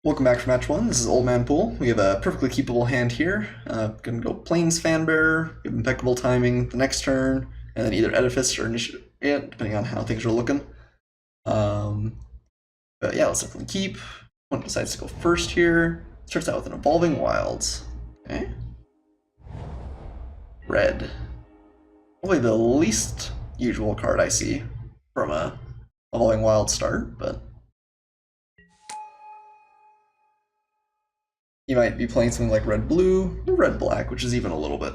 Welcome back for match one. This is Old Man Poole. We have a perfectly keepable hand here. Gonna go Plains Fanbearer, give impeccable timing the next turn, and then either Edifice or Initiative, depending on how things are looking. But yeah, let's definitely keep. One decides to go first here. Starts out with an Evolving Wilds. Okay. Red. Probably the least usual card I see from a Evolving Wild start, but you might be playing something like red-blue or red-black, which is even a little bit.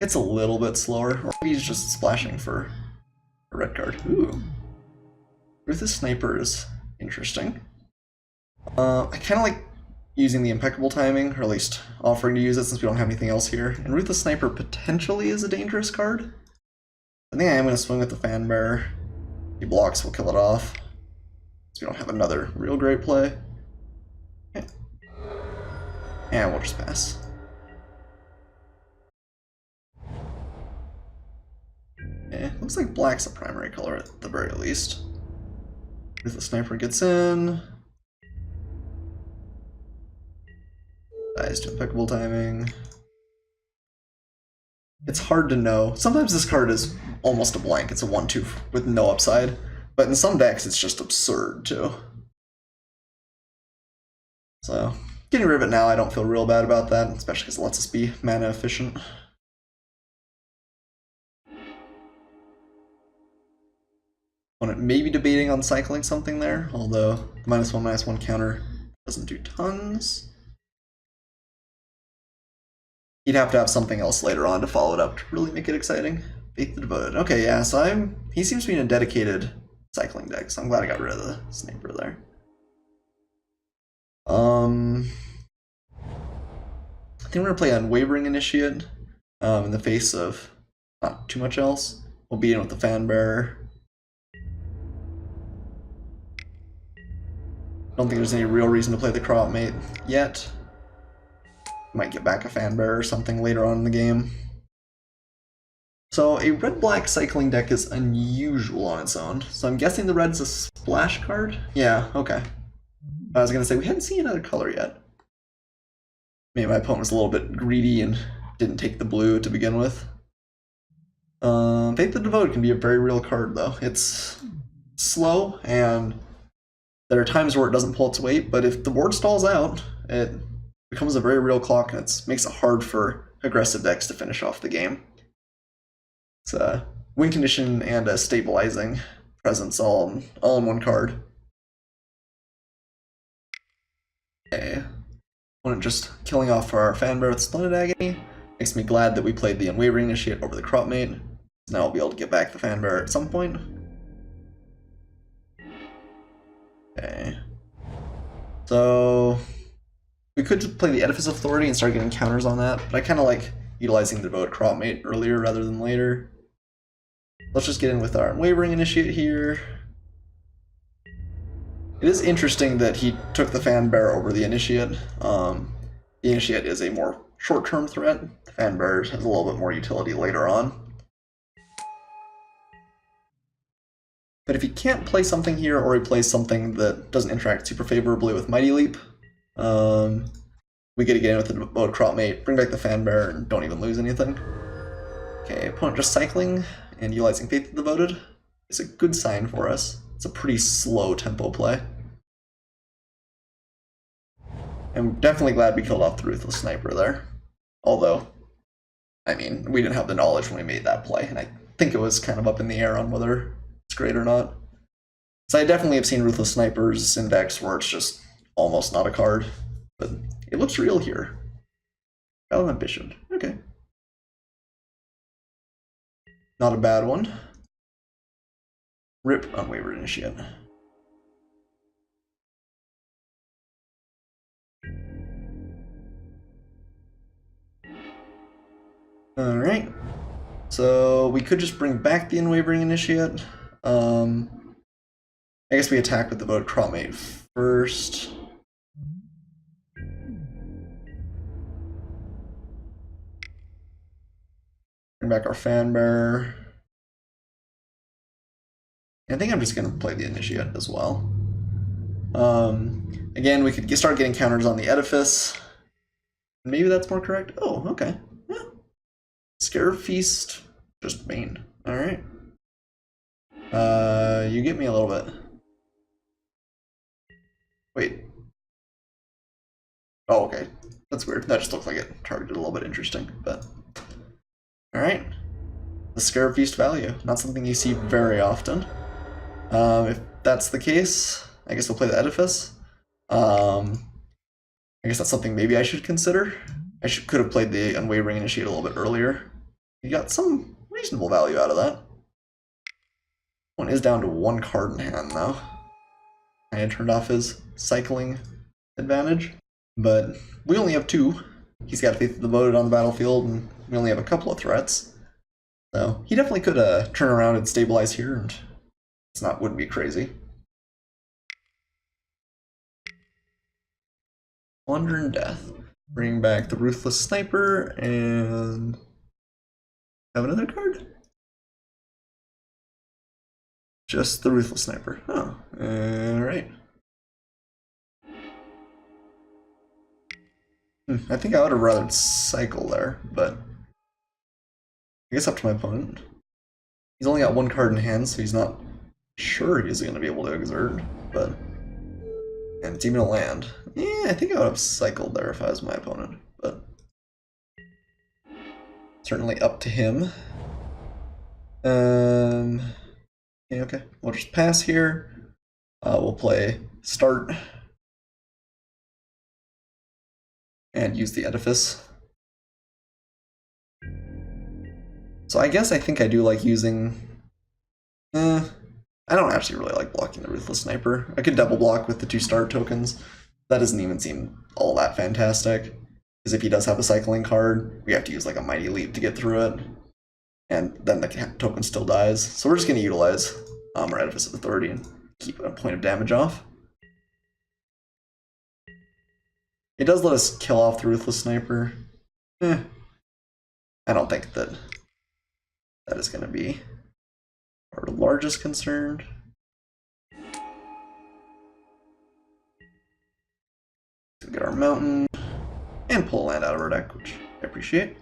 It's a little bit slower, or maybe he's just splashing for a red card. Ooh. Ruthless Sniper is interesting. I kind of like using the impeccable timing, or at least offering to use it since we don't have anything else here. And Ruthless Sniper potentially is a dangerous card. I think I am going to swing with the Fanbearer. He blocks, we'll kill it off. So we don't have another real great play. Okay. And we'll just pass. Okay, looks like black's a primary color at the very least. If the sniper gets in. Dies to impeccable timing. It's hard to know. Sometimes this card is almost a blank. It's a 1-2 with no upside. But in some decks, it's just absurd too. So, getting rid of it now, I don't feel real bad about that, especially because it lets us be mana efficient. Opponent may be debating on cycling something there, although the -1/-1 counter doesn't do tons. He'd have to have something else later on to follow it up to really make it exciting. Faith the Devoted. Okay, yeah, so he seems to be in a dedicated cycling deck, so I'm glad I got rid of the sniper there. I think we're gonna play Unwavering Initiate in the face of not too much else. We'll beat in with the Fanbearer. Don't think there's any real reason to play the Cropmate yet. Might get back a Fanbearer or something later on in the game. So a red-black cycling deck is unusual on its own. So I'm guessing the red's a splash card? Yeah, okay. I was gonna say, we hadn't seen another color yet. Maybe my opponent was a little bit greedy and didn't take the blue to begin with. Faith the Devoted can be a very real card though. It's slow and there are times where it doesn't pull its weight, but if the board stalls out, it becomes a very real clock and it makes it hard for aggressive decks to finish off the game. It's a win condition and a stabilizing presence all in one card. Okay. Just killing off our Fanbearer with Splendid Agony. Makes me glad that we played the Unwavering Initiate over the Cropmate. Now I'll be able to get back the Fanbearer at some point. Okay. So we could just play the Edifice Authority and start getting counters on that, but I kind of like utilizing the Devoted Cropmate earlier rather than later. Let's just get in with our Unwavering Initiate here. It is interesting that he took the Fanbearer over the Initiate. The Initiate is a more short-term threat. The Fanbearer has a little bit more utility later on. But if he can't play something here, or he plays something that doesn't interact super favorably with Mighty Leap, we get to get in with the Devoted Cropmate, bring back the Fanbearer, and don't even lose anything. Okay, opponent just cycling and utilizing Faith the Devoted is a good sign for us. It's a pretty slow tempo play. I'm definitely glad we killed off the Ruthless Sniper there. Although, I mean, we didn't have the knowledge when we made that play, and I think it was kind of up in the air on whether it's great or not. So I definitely have seen Ruthless Snipers in decks where it's just almost not a card, but it looks real here. Battle Ambition, okay. Not a bad one. Rip Unwavered Initiate. Alright, so we could just bring back the Unwavering Initiate. I guess we attack with the Devoted Cropmate first. Bring back our Fanbearer. I think I'm just going to play the Initiate as well. Again, we could start getting counters on the edifice. Maybe that's more correct. Oh, okay. Yeah. Scare Feast, just Bane. All right. You get me a little bit. Wait. Oh, okay. That's weird. That just looks like it targeted a little bit interesting, but all right. The Scare Feast value, not something you see very often. If that's the case, I guess we'll play the Edifice. I guess that's something maybe I should consider. Could have played the Unwavering Initiate a little bit earlier. You got some reasonable value out of that. One is down to 1 card in hand though. I had turned off his cycling advantage, but we only have 2. He's got Faith of the Devoted on the battlefield, and we only have a couple of threats. So he definitely could turn around and stabilize here, and wouldn't be crazy. Wonder and Death. Bring back the Ruthless Sniper and have another card? Just the Ruthless Sniper. Oh, alright. I think I would have rather cycle there, but I guess up to my opponent. He's only got 1 card in hand, so he's not sure he's going to be able to exert, but... And it's even a land. Yeah, I think I would have cycled there if I was my opponent, but... Certainly up to him. Yeah, okay, we'll just pass here. We'll play Start. And use the Edifice. So I guess I think I do like using... I don't actually really like blocking the Ruthless Sniper. I could double block with the 2 Start tokens. That doesn't even seem all that fantastic. Because if he does have a cycling card, we have to use like a Mighty Leap to get through it. And then the token still dies. So we're just going to utilize our Edifice of Authority and keep a point of damage off. It does let us kill off the Ruthless Sniper. I don't think that is going to be our largest concern. So get our mountain and pull land out of our deck, which I appreciate.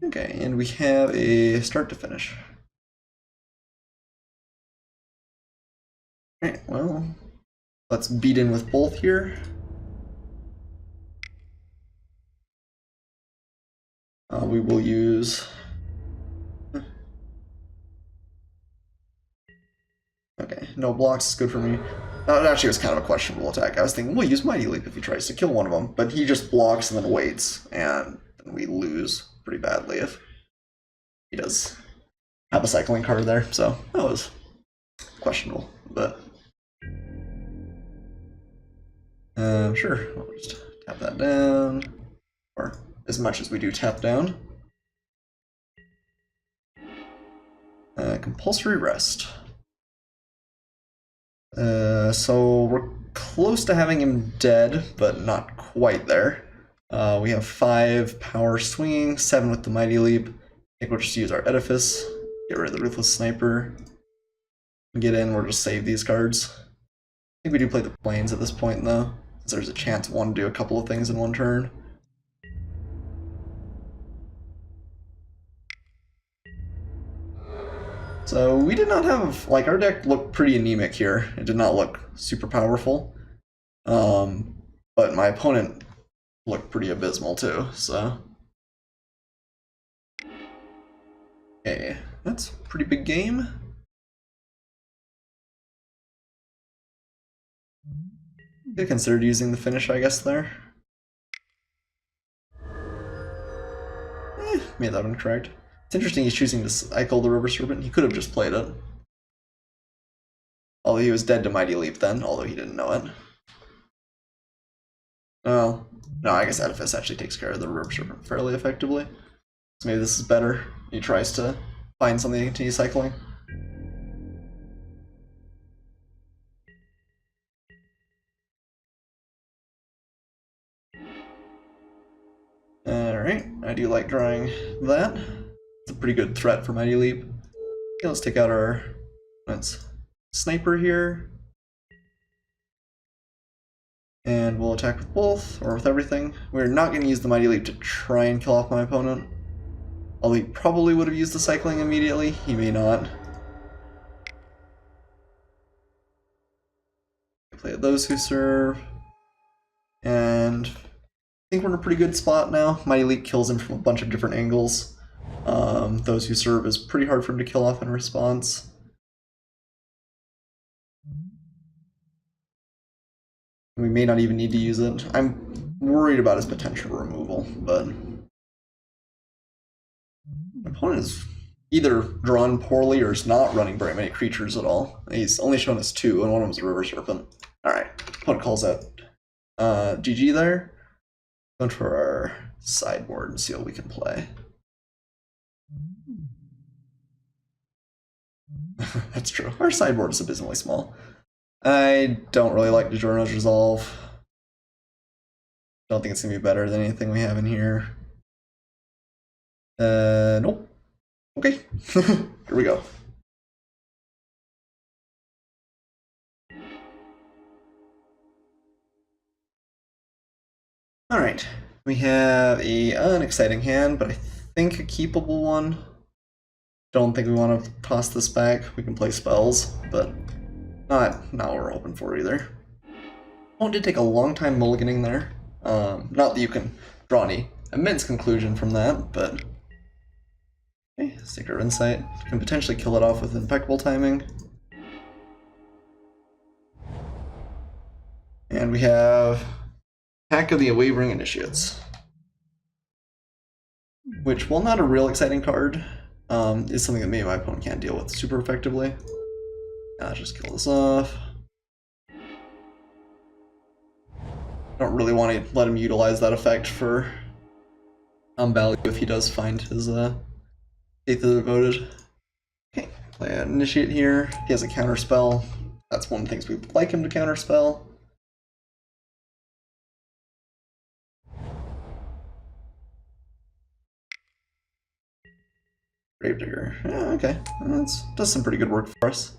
Okay, and we have a start to finish. Alright, well, let's beat in with both here. We will use... Okay, no blocks is good for me. It actually was kind of a questionable attack. I was thinking, we'll use Mighty Leap if he tries to kill one of them, but he just blocks and then waits, and then we lose pretty badly if he does have a cycling card there, so that was questionable, but... sure, we'll just tap that down, or as much as we do tap down. Compulsory Rest. So we're close to having him dead, but not quite there. We have 5 power swinging, 7 with the Mighty Leap. I think we'll just use our Edifice, get rid of the Ruthless Sniper, get in, we'll just save these cards. I think we do play the Plains at this point though, since there's a chance one to do a couple of things in one turn. So we did not have, like, our deck looked pretty anemic here. It did not look super powerful. But my opponent looked pretty abysmal too, so. Okay, that's a pretty big game. I considered using the finish, I guess, there. Made that one correct. It's interesting he's choosing to cycle the River Serpent. He could have just played it. Although he was dead to Mighty Leap then, although he didn't know it. Well, no, I guess Edifice actually takes care of the River Serpent fairly effectively. So maybe this is better. He tries to find something to continue cycling. Alright, I do like drawing that. It's a pretty good threat for Mighty Leap. Okay, let's take out our sniper here. And we'll attack with both, or with everything. We're not going to use the Mighty Leap to try and kill off my opponent. Although he probably would have used the cycling immediately. He may not. Play those who serve. And I think we're in a pretty good spot now. Mighty Leap kills him from a bunch of different angles. Those who serve is pretty hard for him to kill off in response. We may not even need to use it. I'm worried about his potential removal, but my opponent is either drawn poorly or is not running very many creatures at all. He's only shown us 2, and one of them is a River Serpent. Alright, opponent calls out GG there. Going for our sideboard and see what we can play. That's true. Our sideboard is abysmally small. I don't really like DiGiorno's Resolve. Don't think it's going to be better than anything we have in here. Nope. Okay. Here we go. Alright. We have a unexciting hand, but I think a keepable one. Don't think we want to toss this back. We can play spells, but not what we're hoping for either. Oh, it did take a long time mulliganing there. Not that you can draw any immense conclusion from that, but okay, Seeker of Insight. Can potentially kill it off with impeccable timing. And we have Pack of the Wavering Initiates, which, while not a real exciting card, is something that maybe my opponent can't deal with super effectively. I'll just kill this off. Don't really want to let him utilize that effect for value if he does find his Faith of the Devoted. Okay, play an Initiate here. He has a counter spell. That's one of the things we'd like him to counter spell. Gravedigger. Yeah, okay. That does some pretty good work for us.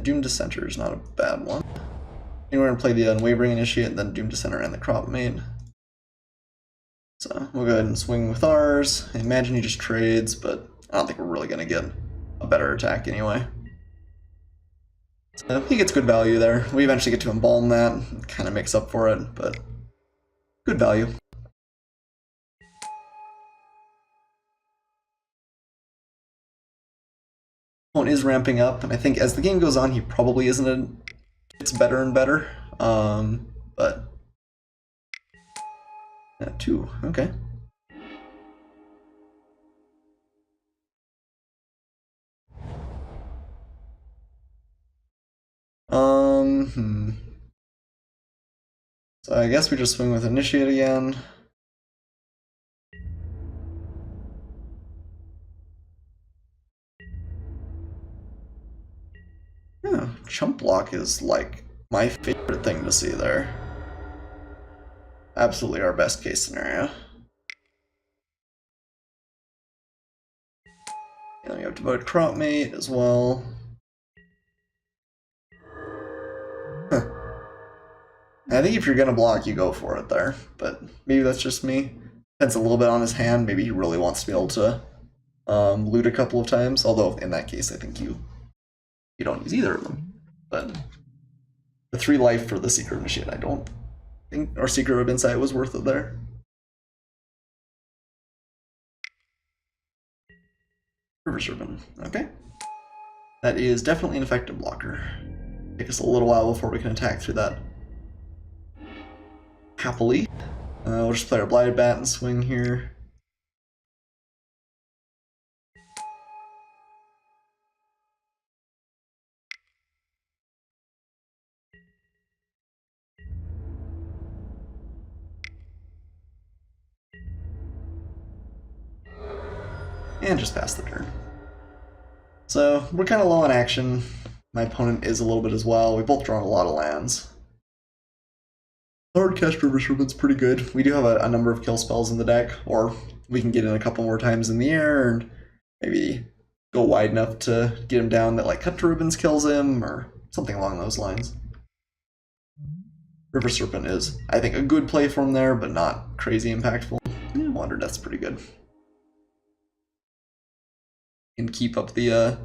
Doomed Dissenter is not a bad one. And we're going to play the Unwavering Initiate, and then Doomed Dissenter and the Crop Mate. So we'll go ahead and swing with ours. I imagine he just trades, but I don't think we're really going to get a better attack anyway. So he gets good value there. We eventually get to embalm that. It kind of makes up for it, but good value. Opponent is ramping up, and I think as the game goes on, he probably it's better and better. But yeah, 2, okay. So I guess we just swing with Initiate again. Yeah, Chump Block is like my favorite thing to see there. Absolutely our best case scenario. And we have Devoted Crop Mate as well. I think if you're gonna block, you go for it there, but maybe that's just me. Depends a little bit on his hand. Maybe he really wants to be able to loot a couple of times, although in that case I think you don't use either of them. But the 3 life for the Secret Initiate, I don't think our Secret of Insight was worth it there. River Serpent, okay. That is definitely an effective blocker. Take us a little while before we can attack through that. Happily. We'll just play our Blighted Bat and swing here. And just pass the turn. So we're kind of low on action. My opponent is a little bit as well. We both drawn a lot of lands. Hardcast River Serpent's pretty good. We do have a number of kill spells in the deck, or we can get in a couple more times in the air and maybe go wide enough to get him down that like Cut to Ribbons kills him or something along those lines. River Serpent is, I think, a good play for him there, but not crazy impactful. Yeah, Wander Death's pretty good. Can keep up the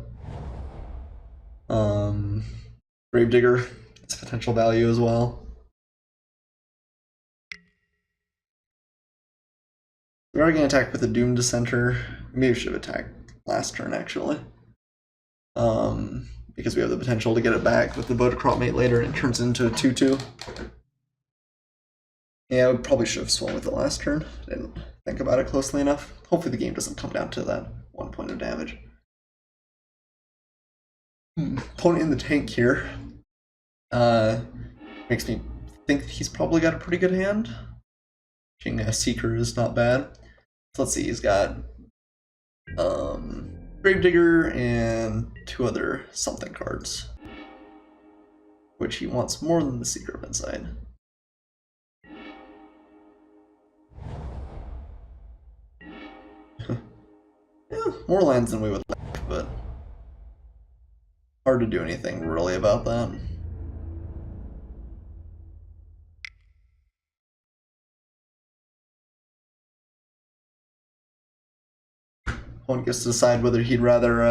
Gravedigger, its potential value as well. We are going to attack with the Doomed Dissenter. Maybe we should have attacked last turn, actually. Because we have the potential to get it back with the Bodacrop Mate later, and it turns into a 2-2. Yeah, we probably should have swung with it last turn. Didn't think about it closely enough. Hopefully the game doesn't come down to that 1 point of damage. Opponent in the tank here. Makes me think he's probably got a pretty good hand. Being a Seeker is not bad. So let's see, he's got Gravedigger and 2 other something cards, which he wants more than the Seeker of Insight. Yeah, more lands than we would like, but hard to do anything really about that. One gets to decide whether he'd rather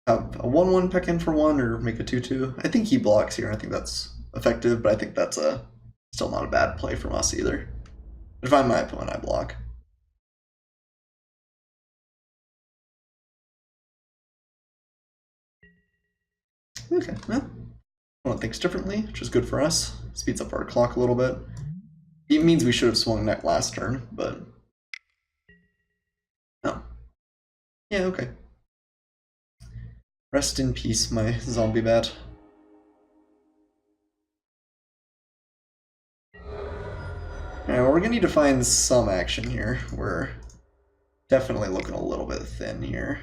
have a 1-1 peck in for 1 or make a 2-2. I think he blocks here. I think that's effective, but I think that's still not a bad play from us either. If I'm my opponent, I block. Okay, well, opponent thinks differently, which is good for us. Speeds up our clock a little bit. It means we should have swung neck last turn, but no. Yeah, okay. Rest in peace, my zombie bat. Alright, well, we're gonna need to find some action here. We're definitely looking a little bit thin here.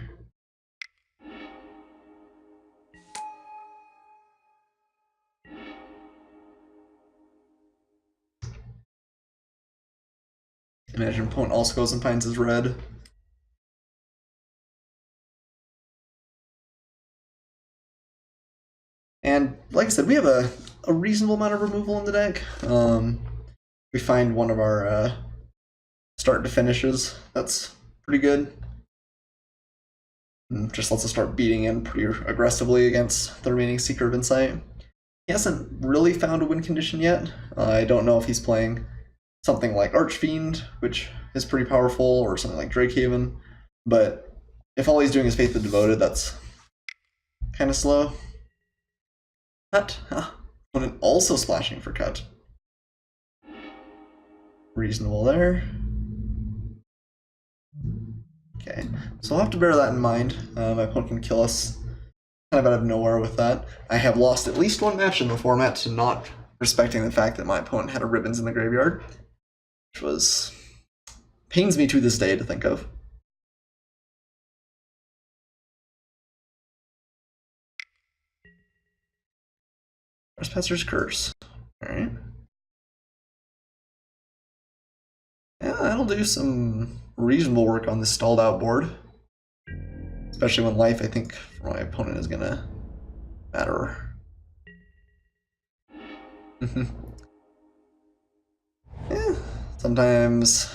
Imagine opponent also goes and finds his red. And like I said, we have a reasonable amount of removal in the deck. We find one of our start to finishes. That's pretty good. And just lets us start beating in pretty aggressively against the remaining Seeker of Insight. He hasn't really found a win condition yet. I don't know if he's playing something like Archfiend, which is pretty powerful, or something like Drakehaven. But if all he's doing is Faith of the Devoted, that's kind of slow. Cut. Opponent also splashing for cut. Reasonable there. Okay, so I'll have to bear that in mind. My opponent can kill us kind of out of nowhere with that. I have lost at least 1 match in the format to not respecting the fact that my opponent had a Ribbons in the graveyard, which was pains me to this day to think of. Trespasser's Curse. Alright. Yeah, that'll do some reasonable work on this stalled out board. Especially when life, I think, for my opponent is gonna matter. Yeah, sometimes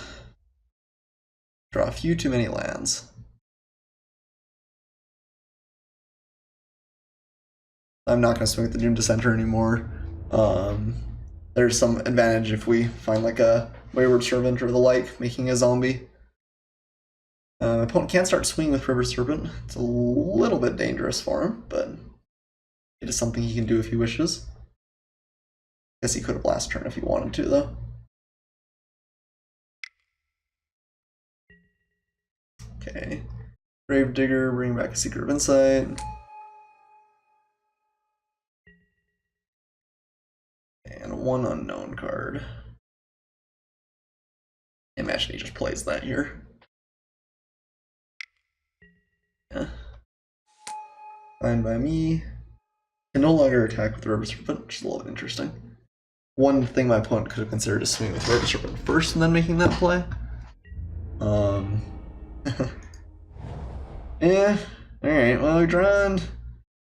draw a few too many lands. I'm not gonna swing with the Doomed Dissenter anymore. There's some advantage if we find like a Wayward Servant or the like, making a zombie. My opponent can start swinging with River Serpent. It's a little bit dangerous for him, but it is something he can do if he wishes. Guess he could have last turn if he wanted to, though. Okay. Gravedigger, bring back a Seeker of Insight. And 1 unknown card. Imagine he just plays that here. Yeah. Fine by me. Can no longer attack with River Serpent, which is a little bit interesting. One thing my opponent could have considered is swinging with River Serpent first and then making that play. Yeah. Alright, well, we've drawn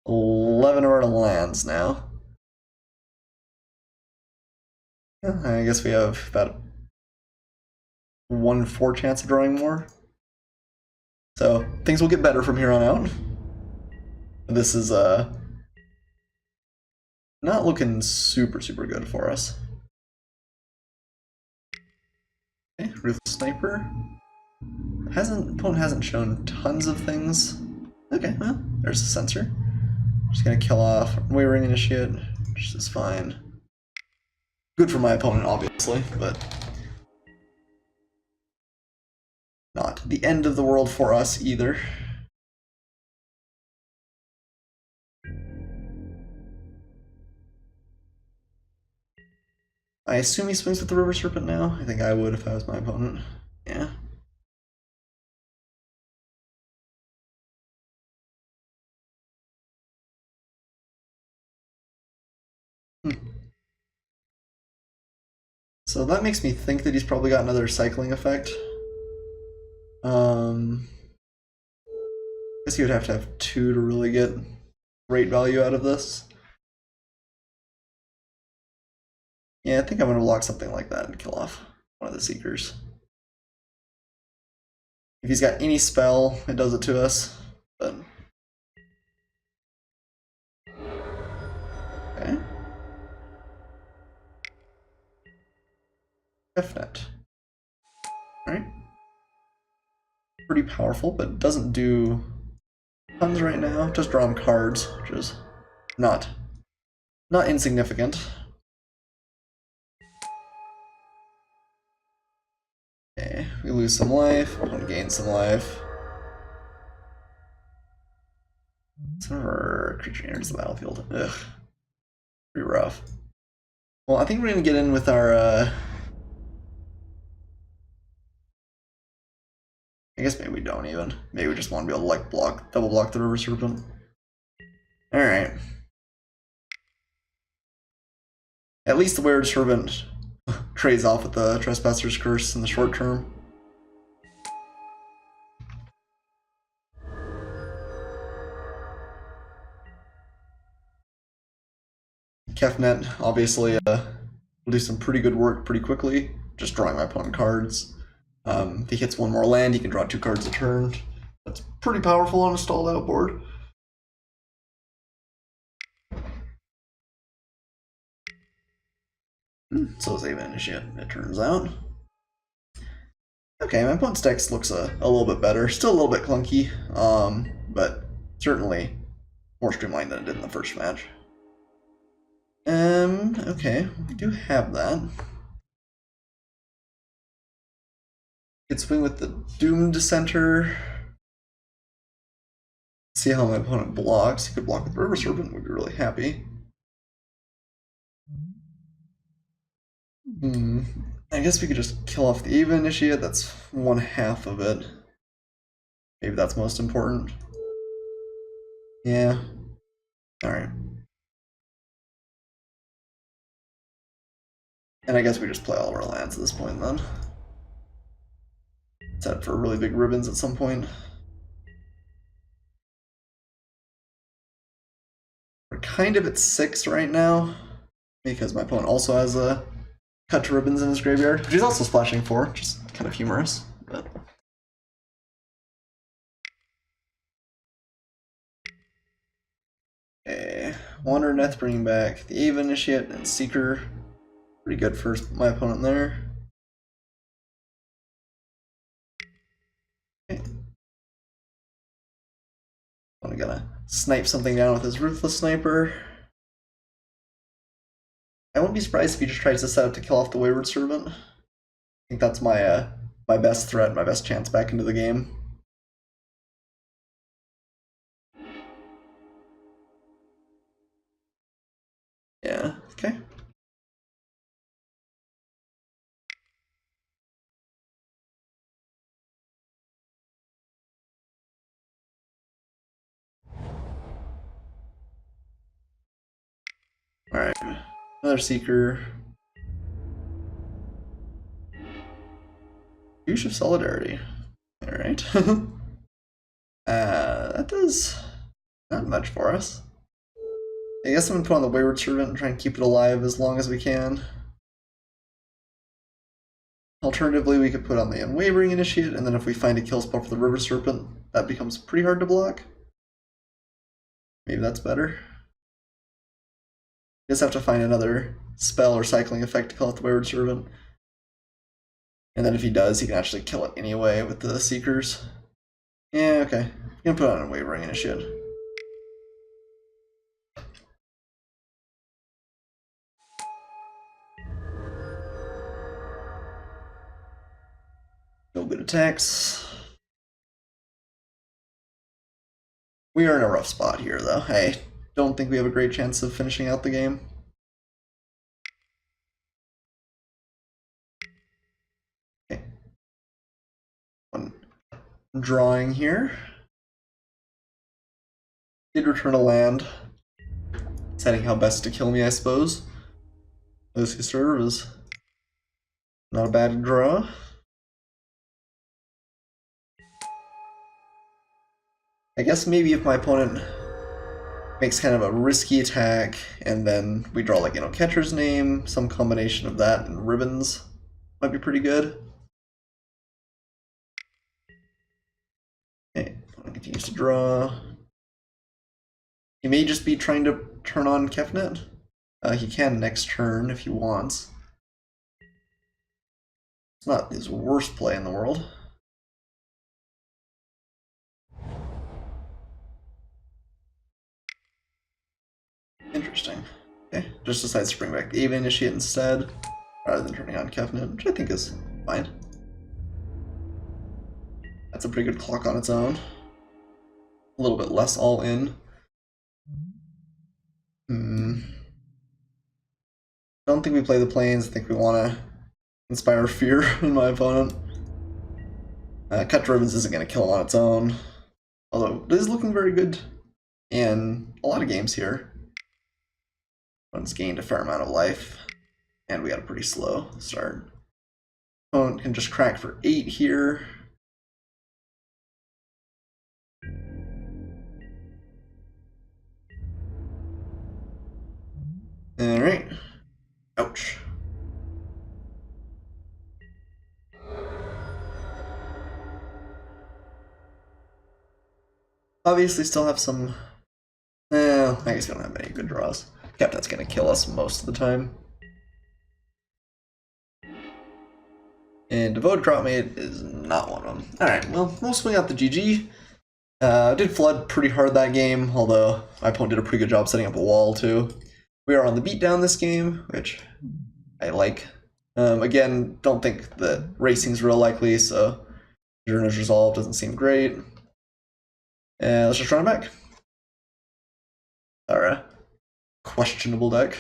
11 of our lands now. Yeah, I guess we have about 1/4 chance of drawing more. So things will get better from here on out. This is not looking super good for us. Okay, Ruthless Sniper. Opponent hasn't shown tons of things. Okay, well, there's a sensor. Just gonna kill off Wavering Initiate, which is fine. Good for my opponent, obviously, but not the end of the world for us either. I assume he swings with the River Serpent now. I think I would if I was my opponent. Yeah. So that makes me think that he's probably got another cycling effect. I guess you would have to have 2 to really get great value out of this. Yeah, I think I'm going to block something like that and kill off one of the Seekers. If he's got any spell, it does it to us, but... Okay. Fnet. Alright. Pretty powerful, but doesn't do tons right now. Just draw him cards, which is not insignificant. Okay, we lose some life, opponent gains some life. Some of our creature enters the battlefield. Ugh. Pretty rough. Well, I think we're gonna get in with our I guess maybe we don't even. Maybe we just want to be able to like double block the River Serpent. Alright. At least the Weird Serpent trades off with the Trespasser's Curse in the short term. Kefnet obviously will do some pretty good work pretty quickly, just drawing my opponent cards. If he hits one more land, he can draw 2 cards a turn. That's pretty powerful on a stalled out board. So is Ava Initiate, it turns out. Okay, my opponent's deck looks a little bit better. Still a little bit clunky, but certainly more streamlined than it did in the first match. Okay, we do have that. Could swing with the Doomed Dissenter. See how my opponent blocks. He could block with River Serpent, we'd be really happy. I guess we could just kill off the Eva Initiate, that's 1/2 of it. Maybe that's most important. Yeah. Alright. And I guess we just play all of our lands at this point then. Set up for really big ribbons at some point. We're kind of at 6 right now, because my opponent also has a cut to ribbons in his graveyard, which he's also splashing for, which is kind of humorous. But... Okay, Wanderer Neth bringing back the Ava Initiate and Seeker. Pretty good for my opponent there. Okay. I'm gonna snipe something down with his Ruthless Sniper. I wouldn't be surprised if he just tries to set up to kill off the Wayward Servant. I think that's my my best threat, my best chance back into the game. Yeah, okay. Alright, another Seeker. Douche of Solidarity. Alright. That does not much for us. I guess I'm gonna put on the Wayward Servant and try and keep it alive as long as we can. Alternatively, we could put on the Unwavering Initiate, and then if we find a kill spell for the River Serpent, that becomes pretty hard to block. Maybe that's better. Just have to find another spell or cycling effect to kill out the Wayward Servant. And then if he does, he can actually kill it anyway with the Seekers. Yeah, okay. I'm gonna put on a Unwavering Initiate. No good attacks. We are in a rough spot here, though. I don't think we have a great chance of finishing out the game. Okay. One drawing here. Did return a land. Deciding how best to kill me, I suppose. Those who serve is not a bad draw. I guess maybe if my opponent makes kind of a risky attack, and then we draw like, Catcher's Name, some combination of that and Ribbons might be pretty good. Okay, opponent continues to draw. He may just be trying to turn on Kefnet. He can next turn if he wants. It's not his worst play in the world. Interesting. Okay, just decides to bring back the Ava Initiate instead, rather than turning on Kefnet, which I think is fine. That's a pretty good clock on its own. A little bit less all in. Don't think we play the Plains. I think we want to inspire fear in my opponent. Cut to Ribbons isn't going to kill him on its own, although it is looking very good in a lot of games here. One's gained a fair amount of life, and we got a pretty slow start. Opponent can just crack for 8 here. Alright. Ouch. Obviously still have some... I guess we don't have many good draws. Captain's gonna kill us most of the time. And Devoted Dropmate is not one of them. Alright, well, we'll swing out the GG. Did flood pretty hard that game, although my opponent did a pretty good job setting up a wall too. We are on the beatdown this game, which I like. Again, don't think that racing's real likely, so Journey's Resolve doesn't seem great. Let's just run it back. Our questionable deck.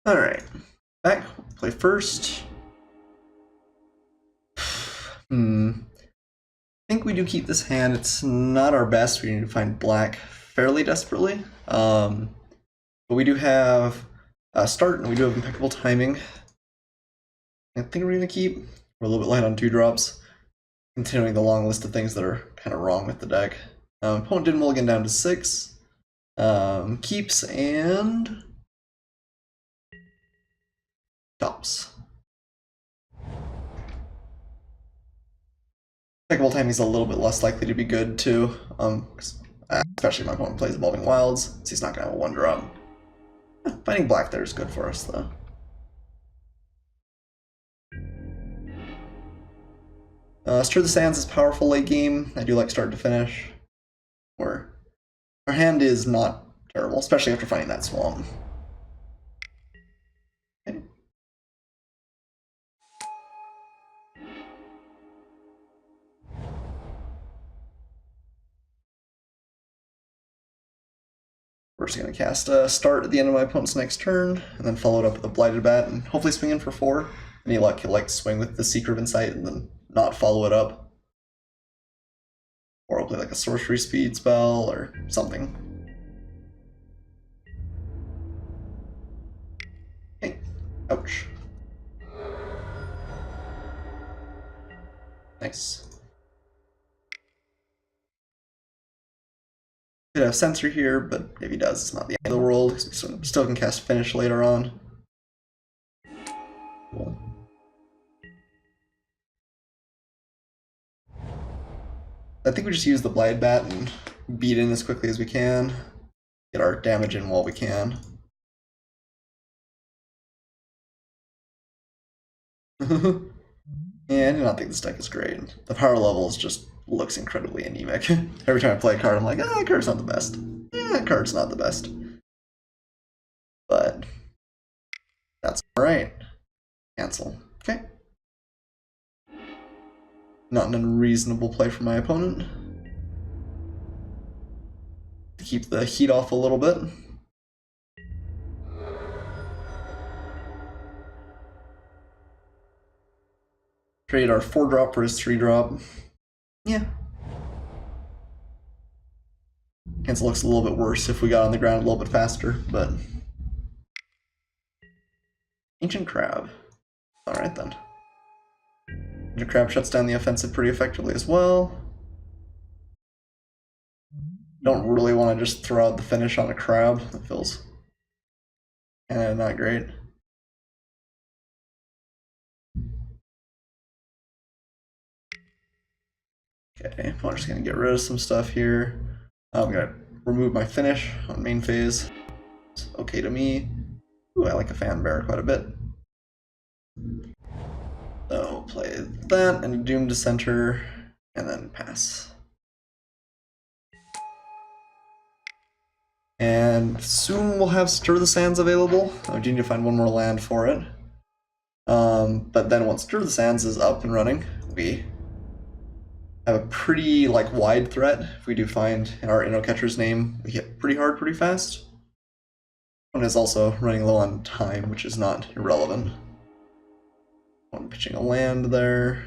Alright, back, play first. I think we do keep this hand. It's not our best. We need to find black fairly desperately. But we do have a start, and we do have impeccable timing. I think we're going to keep. We're a little bit light on 2-drops. Continuing the long list of things that are kind of wrong with the deck. Opponent did mulligan down to 6. Keeps and... tops. Impeccable timing is a little bit less likely to be good too, especially if my opponent plays Evolving Wilds, so he's not going to have a 1-drop. Finding black there is good for us though. Stir the Sands is powerful late game. I do like start to finish. Our hand is not terrible, especially after finding that swamp. Okay. We're just going to cast a start at the end of my opponent's next turn, and then follow it up with a Blighted Bat, and hopefully swing in for 4. Any luck, he'll like swing with the Seeker of Insight and then not follow it up. Or I'll play like a Sorcery Speed spell or something. Okay. Ouch. Nice. Could have Censor here, but if he does, it's not the end of the world, because we still can cast Finish later on. Cool. I think we just use the Blade Bat and beat in as quickly as we can. Get our damage in while we can. And I do not think this deck is great. The power levels just looks incredibly anemic. Every time I play a card, I'm like, that card's not the best. That card's not the best. But that's alright. Cancel. Okay. Not an unreasonable play for my opponent. To keep the heat off a little bit. Trade our 4-drop for his 3-drop. Yeah. Cancel looks a little bit worse if we got on the ground a little bit faster, but... Ancient Crab. Alright then. Ancient Crab shuts down the offensive pretty effectively as well. Don't really want to just throw out the finish on a crab. That feels kind of not great. Okay, I'm just going to get rid of some stuff here. I'm going to remove my finish on main phase. It's okay to me. Ooh, I like a Fan Bear quite a bit. So play that and Doomed Dissenter, and then pass. And soon we'll have Stir the Sands available. I do need to find one more land for it. But then once Stir the Sands is up and running, we have a pretty wide threat. If we do find our Innocatcher's name, we hit pretty hard pretty fast. One is also running low on time, which is not irrelevant. One pitching a land there.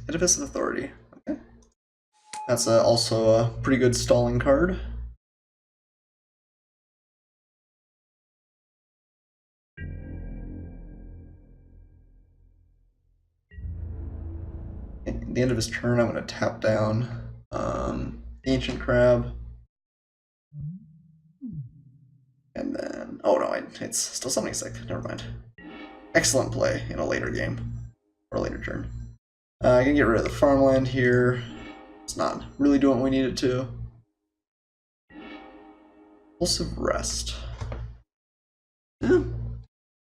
Edifice of Authority. Okay. That's also a pretty good stalling card. At the end of his turn, I'm going to tap down the Ancient Crab. And then... Oh no, it's still Summoning Sick. Never mind. Excellent play in a later game. Or a later turn. I can get rid of the farmland here. It's not really doing what we need it to. Impulsive Rest. Yeah.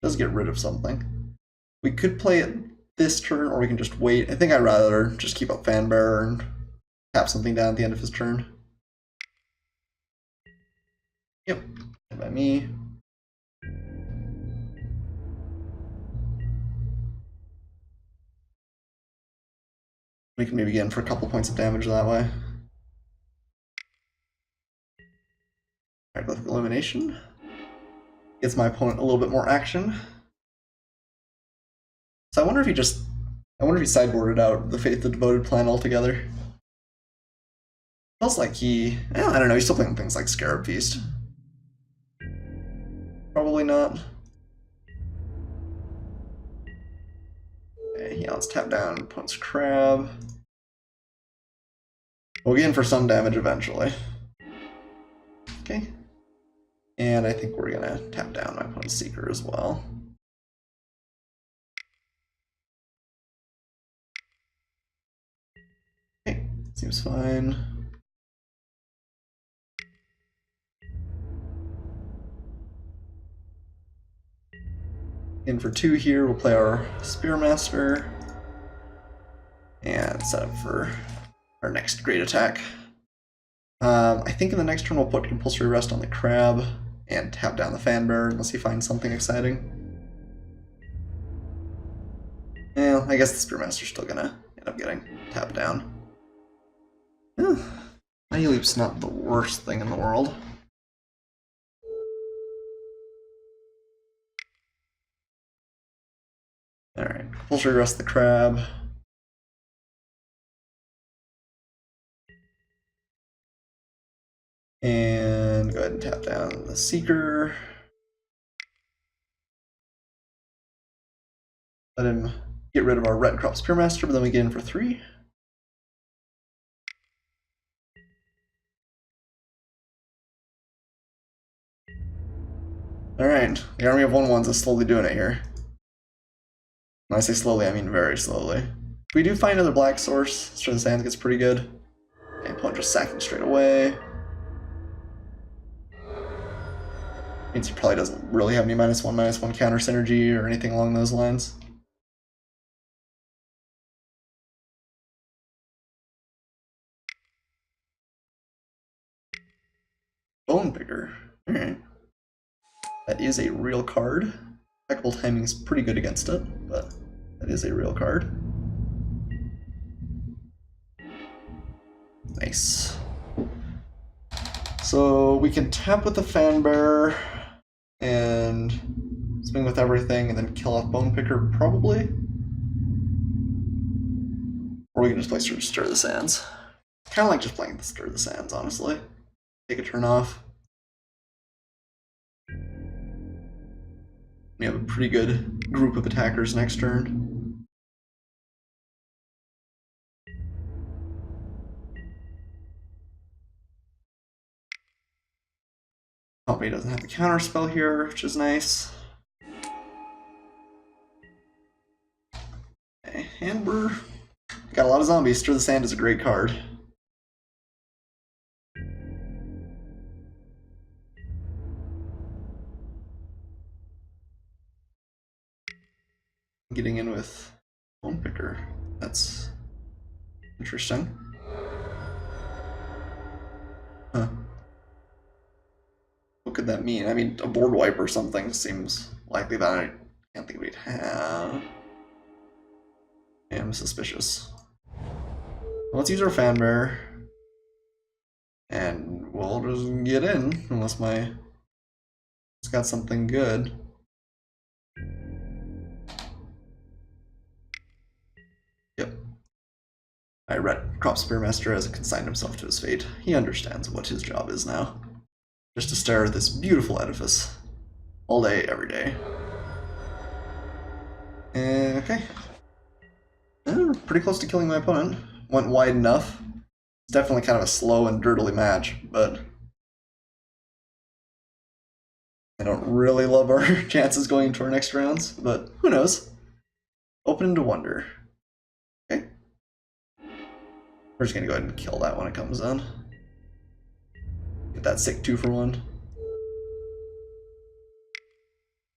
Does get rid of something. We could play it this turn, or we can just wait. I think I'd rather just keep up Fan Bearer and tap something down at the end of his turn. Yep, by me. We can maybe get in for a couple points of damage that way. Hieroglyphic Elimination. Gives my opponent a little bit more action. So I wonder if he sideboarded out the Faith the Devoted plan altogether. Feels like I don't know, he's still playing things like Scarab Feast. Probably not. Okay, yeah, let's tap down opponent's Crab. We'll get in for some damage eventually. Okay. And I think we're gonna tap down my opponent's Seeker as well. Okay, seems fine. In for 2 here, we'll play our Spearmaster and set up for our next great attack. I think in the next turn we'll put Compulsory Rest on the Crab and tap down the Fan Bearer unless he finds something exciting. Well, I guess the Spearmaster's still gonna end up getting tapped down. Mighty Leap's not the worst thing in the world. Alright, Compulsory Rest the Crab. And go ahead and tap down the Seeker. Let him get rid of our Red Crop Spearmaster, but then we get in for 3. Alright, the army of 1/1s is slowly doing it here. When I say slowly, I mean very slowly. If we do find another black source, Stir the Sands gets pretty good. And opponent just sacking straight away. Means he probably doesn't really have any -1/-1 counter synergy or anything along those lines. Bone Picker. Alright. That is a real card. Impeccable timing is pretty good against it, but that is a real card. Nice. So we can tap with the Fanbearer and swing with everything and then kill off Bone Picker, probably. Or we can just play Stir the Sands. Kind of like just playing the Stir the Sands, honestly. Take a turn off. We have a pretty good group of attackers next turn. Company doesn't have the counter spell here, which is nice. Okay, and we're got a lot of zombies. Stir the Sand is a great card. Getting in with Bone Picker. That's interesting. Huh. What could that mean? I mean, a board wipe or something seems likely, but I can't think we'd have. I'm suspicious. Let's use our Fanbearer. And we'll just get in, unless it's got something good. Yep. Red Crop Spearmaster has consigned himself to his fate. He understands what his job is now. Just to stare at this beautiful edifice. All day, every day. Okay. Pretty close to killing my opponent. Went wide enough. It's definitely kind of a slow and dirtily match, but I don't really love our chances going into our next rounds, but who knows? Open to wonder. Okay. We're just gonna go ahead and kill that when it comes in. Get that sick 2-for-1.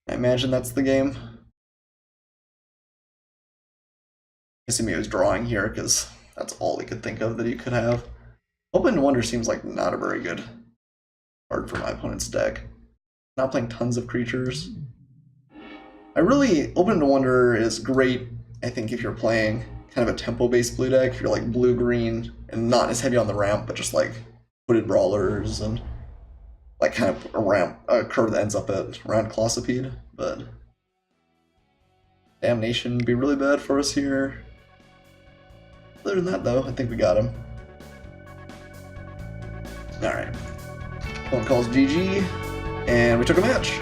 I imagine that's the game. I assume he was drawing here because that's all he could think of that he could have. Open to Wonder seems like not a very good card for my opponent's deck. Not playing tons of creatures. Open to Wonder is great, I think, if you're playing kind of a tempo-based blue deck. If you're like blue-green and not as heavy on the ramp, but just like Hooded Brawlers and like kind of a curve that ends up at around Colossopede. But Damnation would be really bad for us here. Other than that, though, I think we got him. Alright. Opponent calls GG, and we took a match.